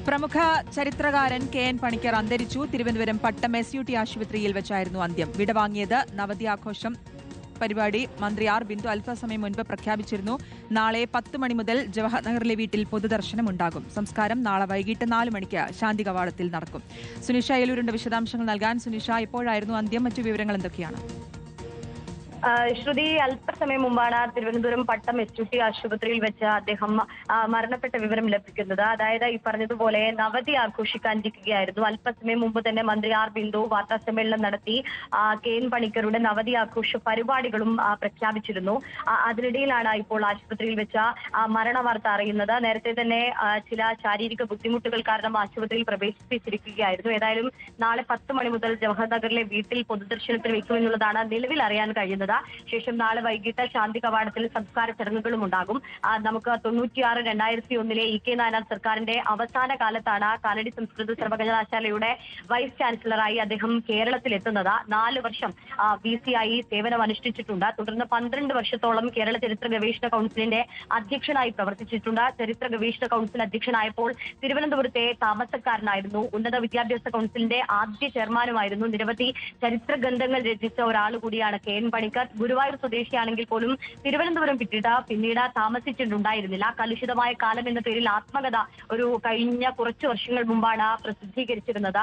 പ്രമുഖ ചരിത്രകാരൻ കെ.എൻ. പണിക്കർ അന്തരിച്ചു. തിരുവനന്തപുരം പട്ടം SUT ആശുപത്രിയിൽ വെച്ചായിരുന്നു അന്ത്യം. വിടവാങ്ങിയത് നവതി ആഘോഷം പരിപാടി മന്ത്രി ആർ ബിന്ദു അല്പസമയം മുൻപ് പ്രഖ്യാപിച്ചിരുന്നു. നാളെ 10 മണി മുതൽ ജവഹർ നഗറിലെ വീട്ടിൽ പൊതുദർശനമുണ്ടാകും. സംസ്കാരം നാളെ വൈകിട്ട് 4 മണിക്ക് ശാന്തി കവാടത്തിൽ നടക്കും. സുനിഷ അയലൂരിന്റെ വിശദാംശങ്ങൾ നൽകാൻ. സുനിഷ, എപ്പോഴായിരുന്നു അന്ത്യം? മറ്റു വിവരങ്ങൾ എന്തൊക്കെയാണ്? ശ്രുതി, അല്പസമയം മുമ്പാണ് തിരുവനന്തപുരം പട്ടം SUT ആശുപത്രിയിൽ വെച്ച് അദ്ദേഹം മരണപ്പെട്ട വിവരം ലഭിക്കുന്നത്. അതായത് ഈ പറഞ്ഞതുപോലെ നവതി ആഘോഷിക്കാനിരിക്കുകയായിരുന്നു. അല്പസമയം മുമ്പ് തന്നെ മന്ത്രി ആർ ബിന്ദു വാർത്താ സമ്മേളനം നടത്തി കെ.എൻ. പണിക്കരുടെ നവതി ആഘോഷ പരിപാടികളും പ്രഖ്യാപിച്ചിരുന്നു. അതിനിടയിലാണ് ഇപ്പോൾ ആശുപത്രിയിൽ വെച്ച മരണ വാർത്ത അറിയുന്നത്. നേരത്തെ തന്നെ ചില ശാരീരിക ബുദ്ധിമുട്ടുകൾ കാരണം ആശുപത്രിയിൽ പ്രവേശിപ്പിച്ചിരിക്കുകയായിരുന്നു. ഏതായാലും നാളെ 10 മണി മുതൽ ജവഹർ നഗറിലെ വീട്ടിൽ പൊതുദർശനത്തിന് വെക്കുമെന്നുള്ളതാണ് നിലവിൽ അറിയാൻ കഴിയുന്നത്. ശേഷം നാളെ വൈകിട്ട് ശാന്തി കവാടത്തിൽ സംസ്കാര ചടങ്ങുകളും ഉണ്ടാകും. നമുക്ക് 96-2001 E.K. നായനാർ സർക്കാരിന്റെ അവസാന കാലത്താണ് കാലടി സംസ്കൃത സർവകലാശാലയുടെ വൈസ് ചാൻസലറായി അദ്ദേഹം കേരളത്തിലെത്തുന്നത്. 4 വർഷം VC ആയി സേവനം അനുഷ്ഠിച്ചിട്ടുണ്ട്. തുടർന്ന് 12 വർഷത്തോളം കേരള ചരിത്ര ഗവേഷണ കൗൺസിലിന്റെ അധ്യക്ഷനായി പ്രവർത്തിച്ചിട്ടുണ്ട്. ചരിത്ര ഗവേഷണ കൗൺസിൽ അധ്യക്ഷനായപ്പോൾ തിരുവനന്തപുരത്തെ താമസക്കാരനായിരുന്നു. ഉന്നത വിദ്യാഭ്യാസ കൗൺസിലിന്റെ ആദ്യ ചെയർമാനുമായിരുന്നു. നിരവധി ചരിത്ര ഗ്രന്ഥങ്ങൾ രചിച്ച ഒരാൾ കൂടിയാണ് കെ.എൻ. പണിക്കർ. ഗുരുവായൂർ സ്വദേശിയാണെങ്കിൽ പോലും തിരുവനന്തപുരം പിന്നീട് താമസിച്ചിട്ടുണ്ടായിരുന്നില്ല. കലുഷിതമായ കാലം എന്ന പേരിൽ ആത്മകഥ ഒരു കഴിഞ്ഞ കുറച്ചു വർഷങ്ങൾ മുമ്പാണ് പ്രസിദ്ധീകരിച്ചിരുന്നത്.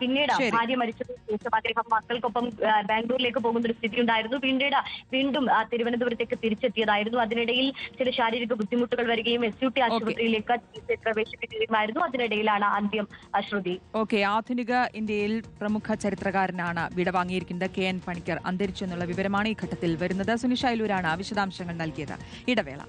പിന്നീട് ഭാര്യ മരിച്ചതിനു ശേഷം അദ്ദേഹം മക്കൾക്കൊപ്പം ബാംഗ്ലൂരിലേക്ക് പോകുന്ന ഒരു സ്ഥിതി ഉണ്ടായിരുന്നു. വീണ്ടും തിരുവനന്തപുരത്തേക്ക് തിരിച്ചെത്തിയതായിരുന്നു. അതിനിടയിൽ ചില ശാരീരിക ബുദ്ധിമുട്ടുകൾ വരികയും SUT ആശുപത്രിയിലേക്ക് പ്രവേശിപ്പിക്കുകയുമായിരുന്നു. അതിനിടയിലാണ് അന്ത്യം. ശ്രുതി, ആധുനിക ഇന്ത്യയിൽ പ്രമുഖ ചരിത്രകാരനാണ് വിടവാങ്ങിയിരിക്കുന്നത്. കെ.എൻ. പണിക്കർ അന്തരിച്ചു എന്നുള്ള വിവരമാണ് ഈ ഘട്ടത്തിൽ വരുന്നത്. സുനിഷ അയലൂരാണ് വിശദാംശങ്ങൾ നൽകിയത്. ഇടവേള.